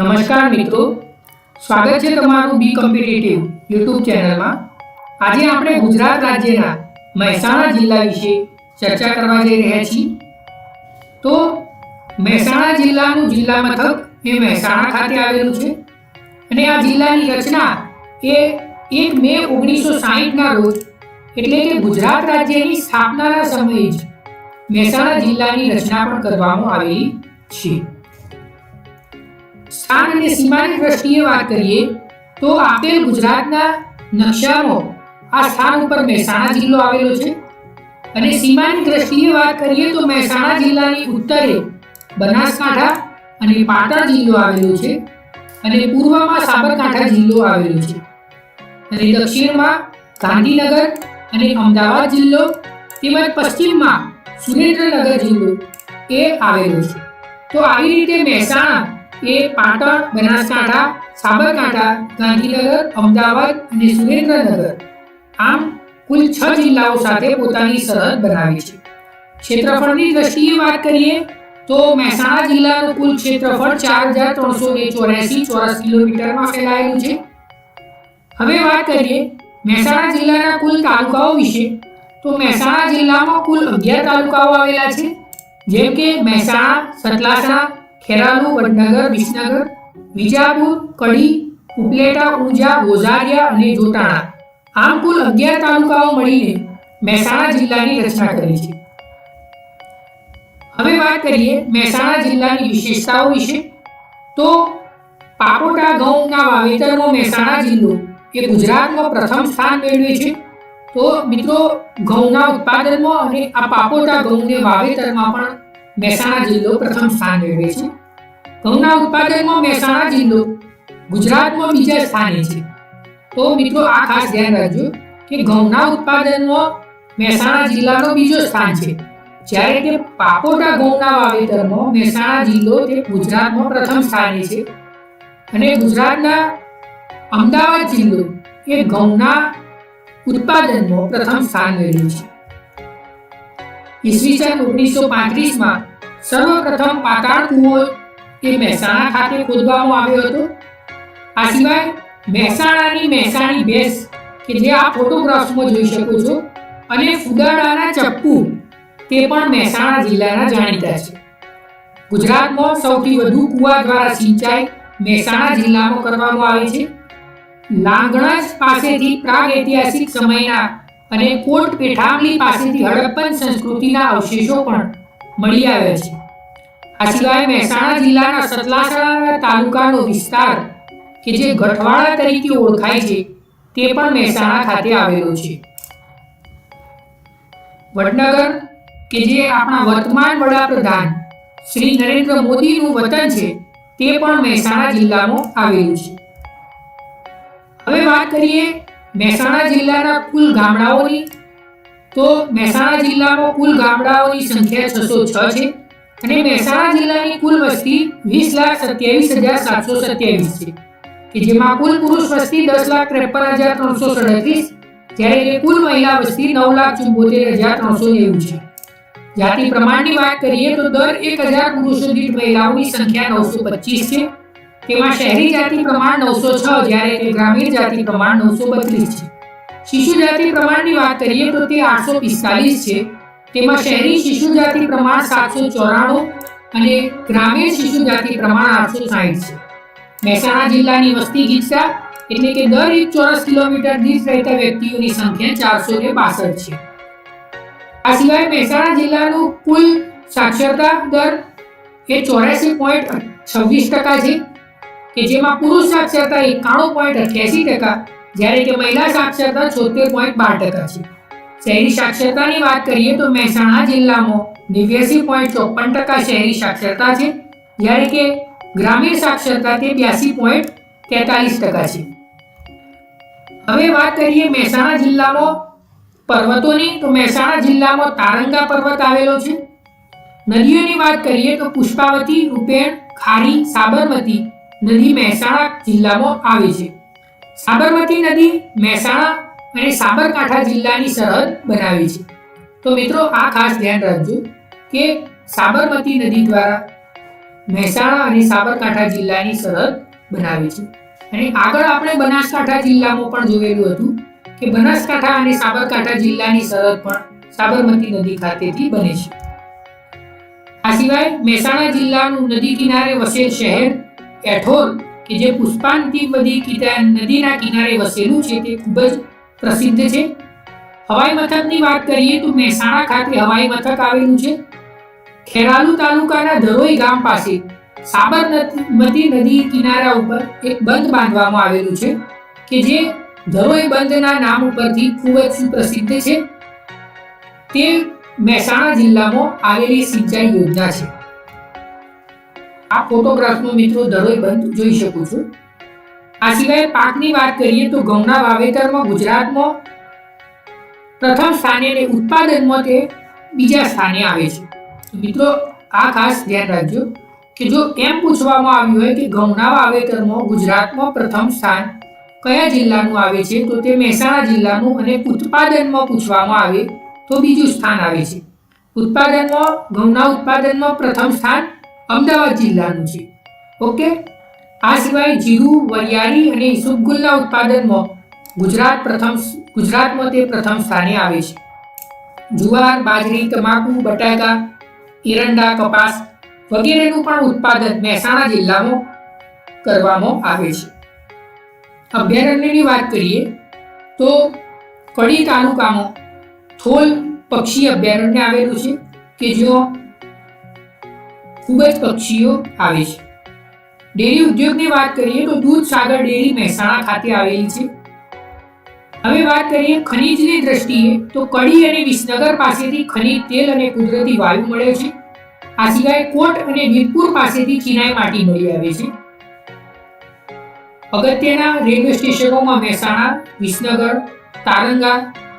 નમસ્કાર મિત્રો, સ્વાગત છે તમારું બી કોમ્પિટિટિવ યુટ્યુબ ચેનલમાં। આજે આપણે ગુજરાત રાજ્યના મહેસાણા જિલ્લા વિશે ચર્ચા કરવા જઈ રહ્યા છીએ। તો મહેસાણા જિલ્લાનું જિલ્લા મથક એ મહેસાણા ખાતે આવેલું છે અને આ જિલ્લાની રચના એ 1 મે 1960ના રોજ એટલે કે ગુજરાત રાજ્યની સ્થાપનાના સમયે જ મહેસાણા જિલ્લાની રચના પણ કરવામાં આવેલી છે। સ્થાન અને સીમાની દ્રષ્ટિએ વાત કરીએ તો આપેલ ગુજરાતના નકશામાં આ સ્થાન ઉપર મહેસાણા જિલ્લો આવેલો છે અને સીમાની દ્રષ્ટિએ વાત કરીએ તો મહેસાણા જિલ્લાની ઉત્તરે બનાસકાંઠા અને પાટણ જિલ્લો આવેલો છે અને પૂર્વમાં સાબરકાંઠા જિલ્લો આવેલો છે અને દક્ષિણમાં ગાંધીનગર અને અમદાવાદ જિલ્લો તેમજ પશ્ચિમમાં સુરેન્દ્રનગર જિલ્લો એ આવેલો છે। તો આવી રીતે મહેસાણા એ પાટણ, બનાસકાંઠા, સાબરકાંઠા, ગાંધીનગર, અમદાવાદ અને સુરેન્દ્રનગર આમ કુલ 6 જિલ્લાઓ સાથે પોતાની સરહદ બનાવે છે। ક્ષેત્રફળની દ્રષ્ટિએ વાત કરીએ તો મહેસાણા જિલ્લાનું કુલ ક્ષેત્રફળ 4384 ચોરસ કિલોમીટરમાં ફેલાયેલું છે। હવે વાત કરીએ મહેસાણા જિલ્લાના કુલ તાલુકાઓ વિશે તો મહેસાણા જિલ્લામાં કુલ 11 તાલુકાઓ આવેલા છે, જેમ કે મહેસાણા, સતલાસણા, ખેરાલુ, વડનગર, વિસનગર, વિજાપુર, કડી, ઉપલેટા, ઊંઝા, ગોઝારિયા અને જોટાણા આમ કુલ 11 તાલુકાઓ મળીને મહેસાણા જિલ્લાની રચના કરી છે। હવે વાત કરીએ મહેસાણા જિલ્લાની વિશેષતાઓ વિશે તો પાપોટા ઘઉંના વાવેતરમાં મહેસાણા જિલ્લો એ ગુજરાતમાં પ્રથમ સ્થાન મેળવે છે। તો મિત્રો ઘઉંના ઉત્પાદનમાં અને આ પાપોટા ઘઉંને વાવેતરમાં પણ મહેસાણા જિલ્લો પ્રથમ સ્થાન મેળવે છે। ઘઉંના ઉત્પાદનમાં મહેસાણા જિલ્લો ગુજરાતમાં બીજા સ્થાને છે। તો મિત્રો આ ખાસ ધ્યાન રાખજો કે ઘઉંના ઉત્પાદનમાં મહેસાણા જિલ્લાનો બીજો સ્થાન છે, જ્યારે કે પાપોટા ઘઉંના વાવેતરમાં મહેસાણા જિલ્લો તે ગુજરાતમાં પ્રથમ સ્થાને છે અને ગુજરાતના અમદાવાદ જિલ્લો એ ઘઉંના ઉત્પાદનમાં પ્રથમ સ્થાન મેળવ્યું છે। ઈસવીસન 1935માં સર્વપ્રથમ પાતાળ કૂવો એ મહેસાણા ખાતે ખોદવામાં આવ્યો હતો। આ સિવાય મહેસાણાની મહેસાણી ભેંસ કે જે આ ફોટોગ્રાફ્સમાં જોઈ શકો છો અને ફુદાડાના ચપ્પુ તે પણ મહેસાણા જિલ્લાના જાણીતા છે। ગુજરાતમાં સૌથી વધુ કૂવા દ્વારા સિંચાઈ મહેસાણા જિલ્લામાં કરવામાં આવે છે। લાંગણજ પાસેથી પ્રાગ ઐતિહાસિક સમયના અને કોટ પેઠામલી પાસેથી હડપ્પન સંસ્કૃતિના અવશેષો પણ મળી આવ્યા છે। આ સિવાય મહેસાણા જિલ્લાના સતલાસણા તાલુકાનો વિસ્તાર કે જે ગઠવાડા તરીકે ઓળખાય છે તે પણ મહેસાણા ખાતે આવેલો છે। વડનગર કે જે આપણા વર્તમાન વડાપ્રધાન શ્રી નરેન્દ્ર મોદીનું વતન છે તે પણ મહેસાણા જિલ્લામાં આવેલું છે। હવે વાત કરીએ મહેસાણા જિલ્લાના કુલ ગામડાઓની તો મહેસાણા જિલ્લામાં કુલ ગામડાઓની સંખ્યા 606 છે અને મહેસાણા જિલ્લાની કુલ વસ્તી 20,27,727 છે કે જેમાં કુલ પુરુષ વસ્તી 10,53,337 જ્યારે કે કુલ મહિલા વસ્તી 9,74,390 છે। જાતિ પ્રમાણની વાત કરીએ તો દર 1000 પુરુષો દીઠ મહિલાઓની સંખ્યા 925 છે, તેમાં શહેરી જાતિ પ્રમાણ 906 જ્યારે કે ગ્રામીણ જાતિ પ્રમાણ 932 છે। શિશુ જાતિ પ્રમાણની વાત કરીએ તો તે 845 છે, તેમાં શહેરી શિશુ જાતિ પ્રમાણ 794 અને ગ્રામીણ શિશુ જાતિ પ્રમાણ 860 છે। મહેસાણા જિલ્લાની વસ્તી ગીચતા એટલે કે દર 1 ચોરસ કિલોમીટર દીઠ રહેતા વ્યક્તિઓની સંખ્યા 462 છે। આ સિવાય મહેસાણા જિલ્લાનું કુલ સાક્ષરતા દર એ 84.26% છે કે જેમાં પુરુષ સાક્ષરતા 91.88%, જ્યારે કે મહિલા સાક્ષરતા 76.12% છે। શહેરી સાક્ષરતાની વાત કરીએ તો મહેસાણા જિલ્લામાં 89.54% શહેરી સાક્ષરતા છે, જ્યારે કે ગ્રામીણ સાક્ષરતા તે 82.43% છે। હવે વાત કરીએ મહેસાણા જિલ્લામાં પર્વતોની તો મહેસાણા જિલ્લામાં તારંગા પર્વત આવેલો છે। નદીઓની વાત કરીએ તો પુષ્પાવતી, રૂપેણ, ખારી, સાબરમતી નદી મહેસાણા જિલ્લામાં આવે છે। સાબરમતી નદી મહેસાણા અને સાબરકાંઠા જિલ્લાની સરહદ બનાવે છે। તો મિત્રો આ ખાસ ધ્યાન રાખજો કે સાબરમતી નદી દ્વારા મહેસાણા અને સાબરકાંઠા જિલ્લાની સરહદ બનાવે છે. અને આગળ આપણે બનાસકાંઠા જિલ્લામાં પણ જોયેલું હતું કે બનાસકાંઠા અને સાબરકાંઠા જિલ્લાની સરહદ પણ સાબરમતી નદી ખાતેથી બને છે. આ સિવાય મહેસાણા જિલ્લાનું નદી કિનારે વસેલ શહેર એઠોર કે જે પુષ્પાંતિક નદીના કિનારે વસેલું છે તે ખૂબ જ પ્રસિદ્ધ છે. હવાઈ મથકની વાત કરીએ તો મહેસાણા ખાતે હવાઈ મથક આવેલું છે. ખેરાલુ તાલુકાના ધરોઈ ગામ પાસે સાબરમતી નદી કિનારા ઉપર એક બંધ બાંધવામાં આવેલું છે કે જે ધરોઈ બંધના નામ ઉપરથી ખૂબ જ સુપ્રસિદ્ધ છે. તે મહેસાણા જિલ્લામાં આવેલી સિંચાઈ યોજના છે. આ ફોટોગ્રાફમાં મિત્રો ધરોઈ બંધ જોઈ શકો છો. આ સિવાય પાકની વાત કરીએ તો ઘઉંના વાવેતરમાં ગુજરાતમાં પ્રથમ સ્થાને અને ઉત્પાદનમાં તે બીજા સ્થાને આવે છે. મિત્રો આ ખાસ ધ્યાન રાખજો કે જો એમ પૂછવામાં આવ્યું હોય કે ઘઉંના વાવેતરમાં ગુજરાતમાં પ્રથમ સ્થાન કયા જિલ્લાનું આવે છે તો તે મહેસાણા જિલ્લાનું, અને ઉત્પાદનમાં પૂછવામાં આવે તો બીજું સ્થાન આવે છે. ઘઉંના ઉત્પાદનમાં પ્રથમ સ્થાન અમદાવાદ જિલ્લાનું છે. ઓકે. આ સિવાય જીરું, વરિયાળી અને ઈસબગુલના ઉત્પાદનમાં ગુજરાતમાં તે પ્રથમ સ્થાને આવે છે. જુવાર, બાજરી, તમાકુ, બટાકા, એરંડા, કપાસ વગેરેનું પણ ઉત્પાદન મહેસાણા જિલ્લામાં કરવામાં આવે છે. અભયારણ્યની વાત કરીએ તો કડી તાલુકામાં થોલ પક્ષી અભયારણ્ય આવેલું છે કે જ્યાં ખૂબ જ પક્ષીઓ આવે છે. ડેરી ઉદ્યોગની વાત કરીએ તો દૂધસાગર ડેરી મહેસાણા ખાતે આવેલી છે. હવે વાત કરીએ ખનીજની દ્રષ્ટિએ તો કડી અને વિસનગર પાસેથી ખનીજ તેલ અને કુદરતી વાયુ મળે છે. આ સિવાય કોટ અને વીરપુર પાસેથી ચિનાઈ માટી મળી આવે છે. અગત્યના રેલવે સ્ટેશનોમાં મહેસાણા, વિસનગર, તારંગા,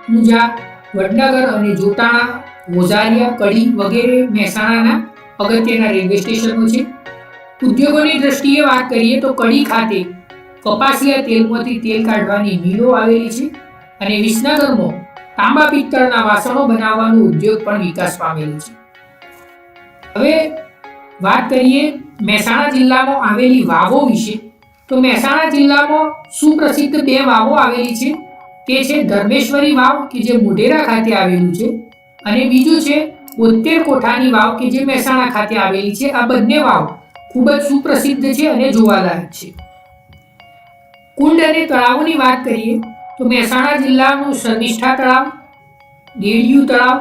ઊંઝા, વડનગર અને જોટાણા, ગોઝારિયા, કડી વગેરે મહેસાણાના અગત્યના રેલવે સ્ટેશનો છે. ઉદ્યોગોની દ્રષ્ટિએ વાત કરીએ તો કડી ખાતે કપાસિયા તેલમાંથી તેલ કાઢવાની મિલો આવેલી છે, અને વિસનગરમાં તાંબા પિત્તળના વાસણો બનાવવાનો ઉદ્યોગ પણ વિકાસ પામેલો છે. હવે વાત કરીએ મહેસાણા જિલ્લામાં આવેલી વાવો વિશે તો મહેસાણા જિલ્લામાં સુપ્રસિદ્ધ 2 વાવો આવેલી છે. તે છે ધર્મેશ્વરી વાવ કે જે મોઢેરા ખાતે આવેલું છે, અને બીજું છે 72 કોઠાની વાવ કે જે મહેસાણા ખાતે આવેલી છે. આ બંને વાવ ખૂબ જ સુપ્રસિદ્ધ છે અને જોવાલાયક છે. કુંડ અને તળાવોની વાત કરીએ તો મહેસાણા જિલ્લાનું શર્મિષ્ઠા તળાવ, દેડિયું તળાવ,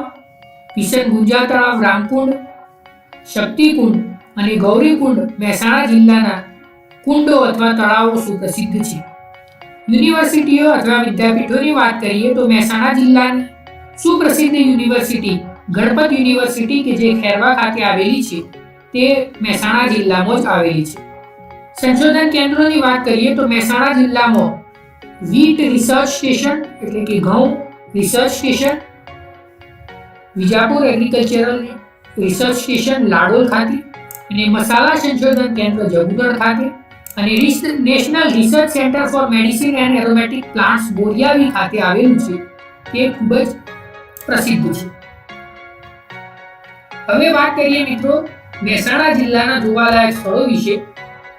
કિશનગુંજા તળાવ, રામકુંડ, શક્તિકુંડ અને ગૌરીકુંડ મહેસાણા જિલ્લાના કુંડો અથવા તળાવો સુપ્રસિદ્ધ છે. યુનિવર્સિટીઓ અથવા વિદ્યાપીઠોની વાત કરીએ તો મહેસાણા જિલ્લાની સુપ્રસિદ્ધ યુનિવર્સિટી ગણપત યુનિવર્સિટી કે જે ખેરવા ખાતે આવેલી છે તે મહેસાણા જિલ્લામાં જ આવેલી છે. સંશોધન કેન્દ્રોની વાત કરીએ તો મહેસાણા જિલ્લામાં વીટ રિસર્ચ સ્ટેશન એટલે કે ઘઉં research station, Vijapur agricultural research station Ladol ખાતે, અને મસાલા સંશોધન કેન્દ્ર જબુગઢ ખાતે, અને national research centre for medicine and aromatic plants Boriavi ખાતે આવેલું છે. તે ખૂબ જ પ્રસિદ્ધ છે. હવે વાત કરીએ મિત્રો મહેસાણા જિલ્લાના જોવાલાયક સ્થળો વિશે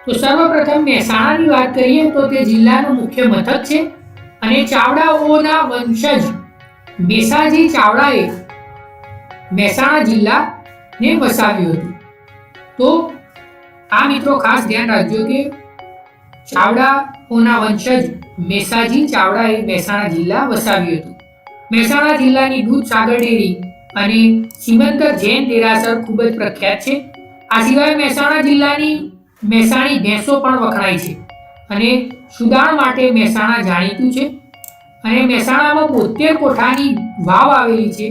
તો સર્વપ્રથમ મહેસાણાની વાત કરીએ તો તે જિલ્લાનું મુખ્ય મથક છે, અને ચાવડાઓના વંશજ મેસાજી ચાવડાએ મહેસાણા જિલ્લાને વસાવ્યું હતું. તો આ મિત્રો ખાસ ધ્યાન રાખજો કે ચાવડાઓના વંશજ મેસાજી ચાવડાએ મહેસાણા જિલ્લા વસાવ્યું હતું. મહેસાણા જિલ્લાની દૂધસાગર ડેરી અને સિમંદર જૈન દેરાસર ખૂબ જ પ્રખ્યાત છે. આ સિવાય મહેસાણા જિલ્લાની મહેસાણી ભેંસો પણ વખણાય છે, અને સુદાણ માટે મહેસાણા જાણીતું છે. અને મહેસાણામાં 72 કોઠાની વાવ આવેલી છે,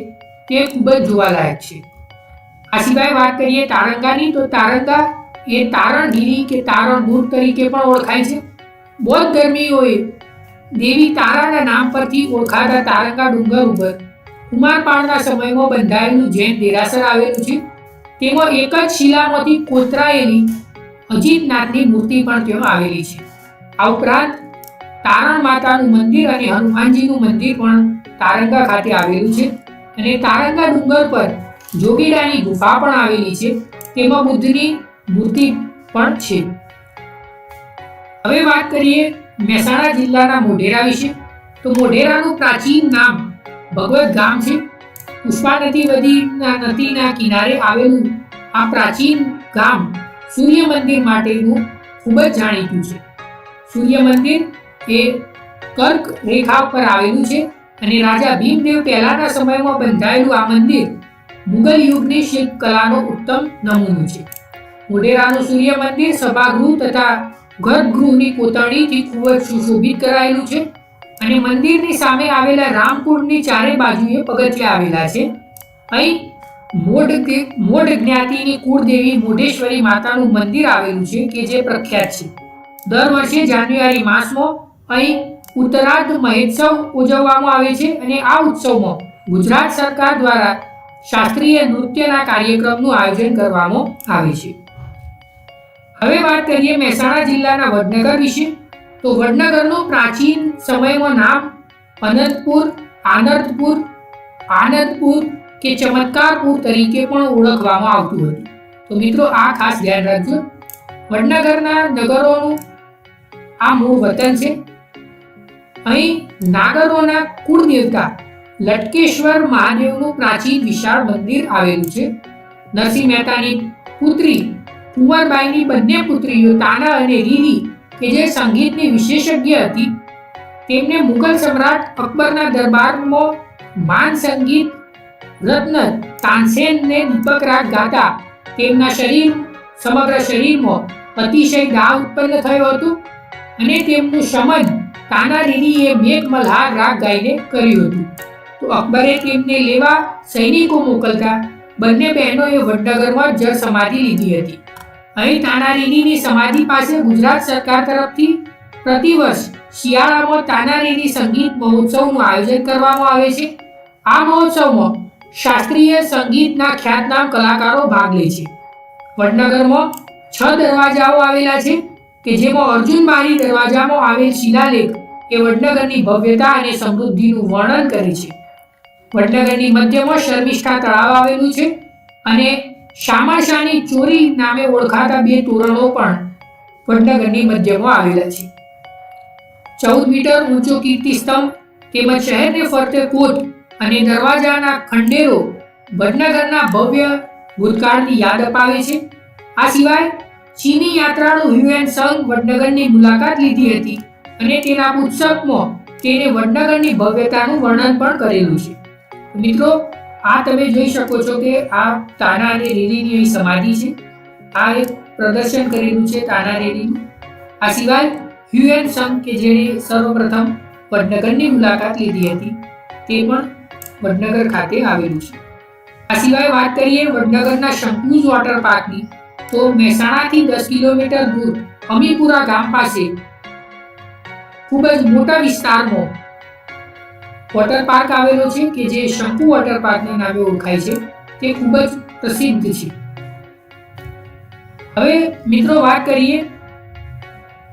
તે ખૂબ જ જોવાલાયક છે. આ સિવાય વાત કરીએ તારંગાની તો તારંગા એ તારણગીરી કે તારણગુર તરીકે પણ ઓળખાય છે. બૌદ્ધ ધર્મીઓએ દેવી તારાના નામ પરથી ઓળખાતા તારંગા ડુંગર ઉપર કુમારપાળના સમયમાં બંધાયેલું જૈન દેરાસર આવેલું છે. તેમાં એક જ શિલામાંથી કોતરાયેલી અજીતનાથની મૂર્તિ પણ ત્યાં આવેલી છે. આ ઉપરાંત તારણ માતાનું મંદિર અને હનુમાનજીનું મંદિર પણ તારંગા ખાતે આવેલું છે, અને તારંગા ડુંગર પર જોગીડાની ગુફા પણ આવેલી છે. તેમાં બુદ્ધની મૂર્તિ પણ છે. હવે વાત કરીએ મહેસાણા જિલ્લાના મોઢેરા વિશે. તો મોઢેરાનું પ્રાચીન નામ ભગવત ગામ છે. પુષ્પા નદીના કિનારે આવેલું આ પ્રાચીન ગામ સૂર્ય મંદિર માટેનું ખૂબ જ જાણીતું છે. સૂર્ય મંદિર એ કર્ક રેખા પર આવેલું છે અને રાજા ભીમદેવ પહેલાના સમયમાં બંધાયેલું આ મંદિર મુગલ યુગની શિલ્પકલાનો ઉત્તમ નમૂનો છે. મોઢેરાનું સૂર્ય મંદિર સભાગૃહ તથા ગર્ભગૃહની કોતરણીથી ખૂબ જ સુશોભિત કરાયેલું છે અને મંદિરની સામે આવેલા રામકુંડની ચારે બાજુએ પગથિયા આવેલા છે. અહીં મોઢ જ્ઞાતિની કુળદેવી મોઢેશ્વરી માતાનું મંદિર આવેલું છે કે જે પ્રખ્યાત છે. દર વર્ષે જાન્યુઆરી માસમાં અહીં ઉત્તરાર્ધ મહોત્સવ ઉજવવામાં આવે છે અને આ ઉત્સવમાં ગુજરાત સરકાર દ્વારા શાસ્ત્રીય નૃત્યના કાર્યક્રમનું આયોજન કરવામાં આવે છે. હવે વાત કરીએ મહેસાણા જિલ્લાના વડનગર વિશે. તો વડનગરનું પ્રાચીન સમયમાં નામ આનંદપુર કે ચમત્કારપુર તરીકે પણ ઓળખવામાં આવતું હતું. તો મિત્રો આ ખાસ ધ્યાન રાખજો. વડનગરના નગરોનું આ મૂળ વતન છે. અહીં નાગરોના કુળદેવતા લટકેશ્વર મહાદેવનું પ્રાચીન વિશાળ મંદિર આવેલું છે. નરસિંહ મહેતાની પુત્રી કુંવરબાઈની બંને પુત્રીઓ તાના અને રીરી કે જે સંગીતની વિશેષજ્ઞ હતી, તેમને મુગલ સમ્રાટ અકબરના દરબારમાં માન સંગીત રત્ન તાનસેનને દીપક રાગ ગાતા તેમના સમગ્ર શરીરમાં અતિશય દાવ ઉત્પન્ન થયો હતો અને તેમનું શમન તાના રીરીએ મેઘ મલ્હાર રાગ ગાઈને કર્યું હતું. તો અકબરે તેમને લેવા સૈનિકો મોકલતા બંને બહેનોએ વડનગરમાં જળ સમાધિ લીધી હતી. અહીં તાનારીરીની સમાધિ પાસે ગુજરાત સરકાર તરફથી પ્રતિવર્ષ શિયાળામાં તાનારીરી સંગીત મહોત્સવનું આયોજન કરવામાં આવે છે. આ મહોત્સવમાં શાસ્ત્રીય સંગીતના ખ્યાતનામ કલાકારો ભાગ લે છે. વડનગરમાં 6 દરવાજાઓ આવેલા છે કે જેમાં અર્જુન બારી દરવાજામાં આવેલ શિલાલેખ એ વડનગરની ભવ્યતા અને સમૃદ્ધિનું વર્ણન કરે છે. વડનગરની મધ્યમાં શર્મિષ્ઠા તળાવ આવેલું છે અને શામળશાની ચોરી નામે ઓળખાતા 2 તોરણો પણ વડનગરની મધ્યમાં આવેલા છે. 14 મીટર ઊંચો કીર્તિ સ્તંભ તેમજ શહેરને ફરતે કોટ અને દરવાજાના ખંડેરો વડનગરના ભવ્ય ભૂતકાળની યાદ અપાવે છે. આ સિવાય ચીની યાત્રાળુ હ્યુએન સંગ વડનગરની મુલાકાત લીધી હતી અને તેના પુસ્તકમાં તેને વડનગરની ભવ્યતાનું વર્ણન પણ કરેલું છે. મિત્રો આ તમે જોઈ શકો છો કે આ તાના અને રેરીની સમાધિ છે. આ એક પ્રદર્શન કરેલું છે તાના રેરીનું. આ સિવાય હ્યુએન સંગ કે જેણે સર્વપ્રથમ વડનગરની મુલાકાત લીધી હતી તે પણ વડનગર ખાતે આવેલું છે. આ સિવાય વાત કરીએ વડનગરના શંકુજ વોટર પાર્કની, તો મહેસાણાથી 10 કિલોમીટર દૂર અમીપુરા ગામ પાસે ખૂબ જ મોટા વિસ્તારમાં વોટર પાર્ક આવેલો છે કે જે શંકુ વોટર પાર્કના નામે ઓળખાય છે. તે ખૂબ જ પ્રસિદ્ધ છે. હવે મિત્રો વાત કરીએ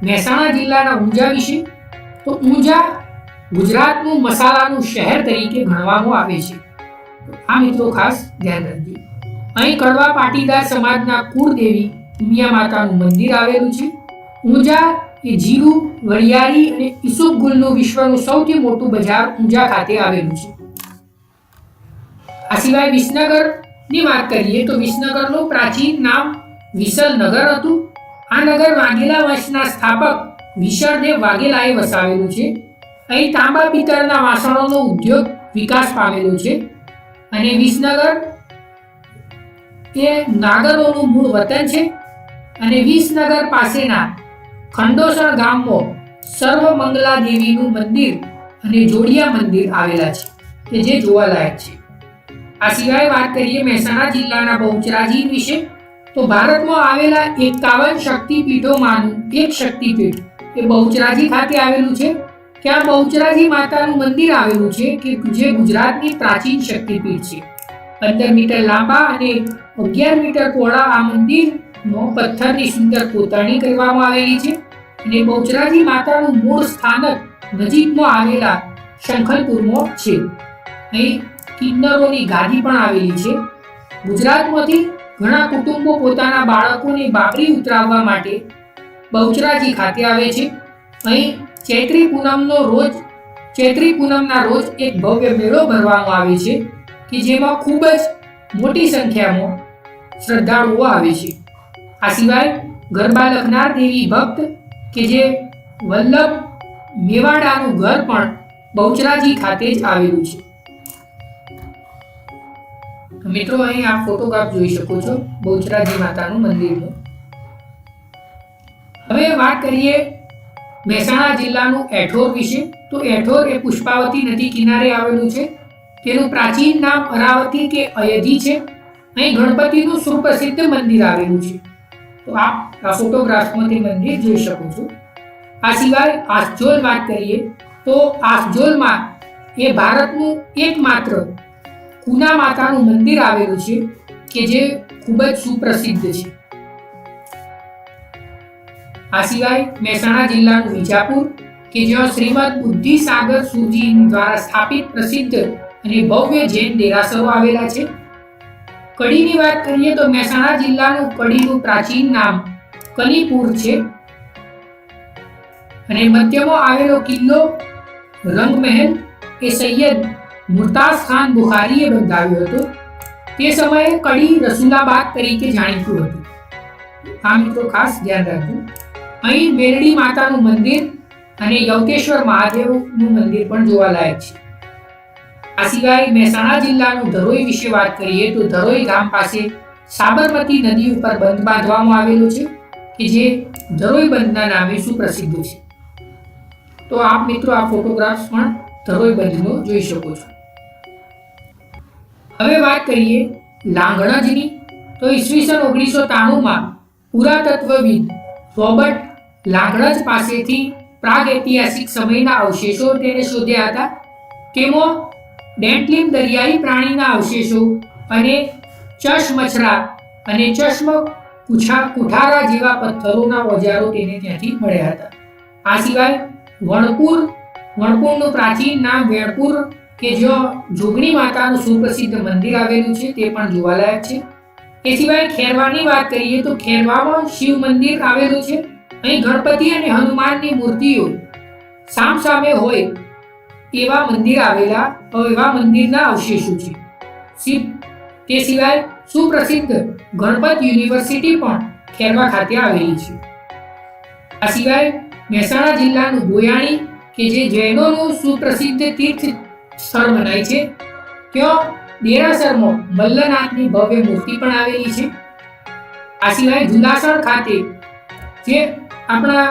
મહેસાણા જિલ્લાના ઊંઝા વિશે. તો ઊંઝા ગુજરાતનું મસાલાનું શહેર તરીકે ગણવામાં આવે છે. આ મિત્રો ખાસ ધ્યાન રાખજો. અહીં કડવા પાટીદાર સમાજના કુળદેવી ઉમિયા માતાનું મંદિર આવેલું છે. ઊંઝા એ જીરું, વરિયાળી અને ઈસુબગુલનું વિશ્વનું સૌથી મોટું બજાર ઊંઝા ખાતે આવેલું છે. આ સિવાય વિસનગરની વાત કરીએ તો વિસનગરનું પ્રાચીન નામ વિસલનગર હતું. આ નગર વાઘેલા વંશના સ્થાપક વિસળદેવ વાઘેલાએ વસાવેલું છે. અહીં તાંબા પિત્તળના વાસણોનો ઉદ્યોગ વિકાસ પામેલો છે અને વિસનગર એ નાગરોનું મૂળ વતન છે અને વિસનગર પાસેના ખંડોસણ ગામમાં સર્વમંગલા દેવીનું મંદિર અને જોડિયા મંદિર આવેલા છે કે જે જોવાલાયક છે. આ સિવાય વાત કરીએ મહેસાણા જિલ્લાના બહુચરાજી વિશે. તો ભારતમાં આવેલા 51 શક્તિપીઠોમાંનું એક શક્તિપીઠ એ બહુચરાજી ખાતે આવેલું છે. ત્યાં બહુચરાજી માતાનું મંદિર આવેલું છે કે જે ગુજરાતની પ્રાચીન શક્તિપીઠ છે. 15 મીટર લાંબા અને 11 મીટર પહોળા આ મંદિરનો પથ્થરની સુંદર કોતરણી કરવામાં આવેલી છે અને બહુચરાજી માતાનું મૂળ સ્થાનક નજીકમાં આવેલા શંખલપુરમાં છે. અહીં કિન્નરોની ગાદી પણ આવેલી છે. ગુજરાતમાંથી ઘણા કુટુંબો પોતાના બાળકોને બાબરી ઉતરાવવા માટે બહુચરાજી ખાતે આવે છે. અહીં ચૈત્રી પૂનમના રોજ એક ભવ્ય મેળો ભરવામાં આવે છે કે જેમાં ખૂબ જ મોટી સંખ્યામાં શ્રદ્ધાળુઓ આવે છે. આ સિવાય ગરબા લખનાર દેવી ભક્ત કે જે વલ્લભ મેવાડાનું ઘર પણ બહુચરાજી ખાતે જ આવેલું છે. મિત્રો, અહીં આપ ફોટોગ્રાફ જોઈ શકો છો બહુચરાજી માતાનું મંદિરનો. હવે વાત કરીએ મહેસાણા જિલ્લાનું એઠોર વિશે. તો એઠોર એ પુષ્પાવતી નદી કિનારે આવેલું છે. તેનું પ્રાચીન નામ અરાવતી કે અયધી છે. અહીં ગણપતિનું સુપ્રસિદ્ધ મંદિર આવેલું છે. તો આપ આ ફોટોગ્રાફમાંથી મંદિર જોઈ શકો છો. આ સિવાય આસજોલ વાત કરીએ તો આસજોલમાં એ ભારતનું એકમાત્ર કુના માતાનું મંદિર આવેલું છે કે જે ખૂબ જ સુપ્રસિદ્ધ છે. આ સિવાય મહેસાણા જિલ્લાનું વિજાપુર કે જ્યાં શ્રીમદ બુદ્ધિસાગર સુરજી દ્વારા સ્થાપિત પ્રસિદ્ધ અને ભવ્ય જૈન દેરાસરો આવેલા છે. કડીની વાત કરીએ તો મહેસાણા જિલ્લાનું કડીનું પ્રાચીન નામ કલીપુર છે અને મધ્યમાં આવેલો કિલ્લો રંગમહેલ એ સૈયદ મુર્તાઝ ખાન બુખારીએ બંધાવ્યો હતો. તે સમયે કડી રસુલાબાદ તરીકે જાણીતું હતું. આ મિત્રો ખાસ ધ્યાન રાખજો. અહીં મેરડી માતાનું મંદિર અને યવતેશ્વર મહાદેવનું મંદિર પણ જોવાલાયક છે. આ સિવાય મહેસાણા જિલ્લાનું ધરોઈ વિશે વાત કરીએ તો ધરોઈ ગામ પાસે સાબરમતી નદી ઉપર બંધ બાંધવામાં આવેલો છે કે જે ધરોઈ બંધના નામે સુપ્રસિદ્ધ છે. તો આપ મિત્રો આ ફોટોગ્રાફ્સ પણ ધરોઈ બંધનો જોઈ શકો છો. હવે વાત કરીએ લાંઘણજની. તો ઈસવીસન 1993માં પુરાતત્વવિદ રોબર્ટ લાંઘણજ પાસેથી પ્રાગૈતિહાસિક સમયના અવશેષો તેને શોધ્યા હતા. તેમાં ડેન્ટલીમ દરિયાઈ પ્રાણીના અવશેષો અને ચશ્મછરા અને કુઠારા જેવા પથ્થરોના ઓજારો તેને ત્યાંથી મળ્યા હતા. આ સિવાય વણપુરનું પ્રાચીન નામ વેણપુર કે જ્યાં જોગણી માતાનું સુપ્રસિદ્ધ મંદિર આવેલું છે તે પણ જોવાલાયક છે. એ સિવાય ખેરવાની વાત કરીએ તો ખેરવામાં શિવ મંદિર આવેલું છે. અહીં ગણપતિ અને હનુમાનની મૂર્તિઓ સામસામે હોય એવા મંદિરના અવશેષો છે. તે સિવાય સુપ્રસિદ્ધ ગણપત યુનિવર્સિટી પણ ખેરવા ખાતે આવેલી છે. આ સિવાય મહેસાણા જિલ્લાનું બોયાણી કે જે જૈનોનું સુપ્રસિદ્ધ તીર્થ સ્થળ મનાય છે. ત્યાં દેરાસરમાં મલ્લનાથની ભવ્ય મૂર્તિ પણ આવેલી છે. આ સિવાય જુલાસણ ખાતે જે આપણા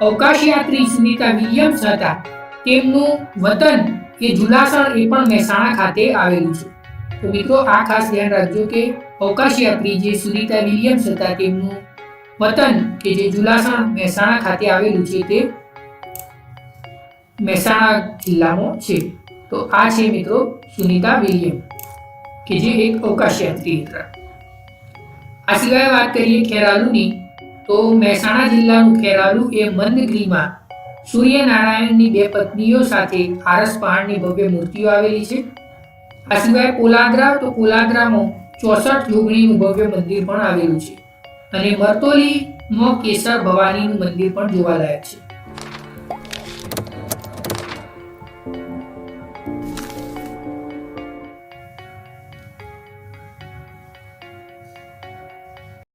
અવકાશયાત્રી સુનીતા વિલિયમ્સ હતા તેમનું વતન એ જુલાસણ એ પણ મહેસાણા ખાતે આવેલું છે. તો મિત્રો આ ખાસ ધ્યાન રાખજો કે અવકાશયાત્રી જે સુનીતા વિલિયમ્સ હતા તેમનું વતન કે જે જુલાસણ મહેસાણા ખાતે આવેલું છે તે મહેસાણા જિલ્લામાં છે. તો આ છે મિત્રો સુનીતા વિલિયમ કે જે એક અવકાશયાત્રી હતા. આ સિવાય વાત કરીએ ખેરાલુની તો મહેસાણા જિલ્લાનું ખેરાલુ એ મંદગીરીમાં સૂર્યનારાયણની બે પત્નીઓ સાથે આરસ પહાડની ભવ્ય મૂર્તિઓ આવેલી છે. આ સિવાય પોલાદરામાં 64 જોગણીનું ભવ્ય મંદિર પણ આવેલું છે અને મરતોલીમાં કેસર ભવાનીનું મંદિર પણ જોવાલાયક છે.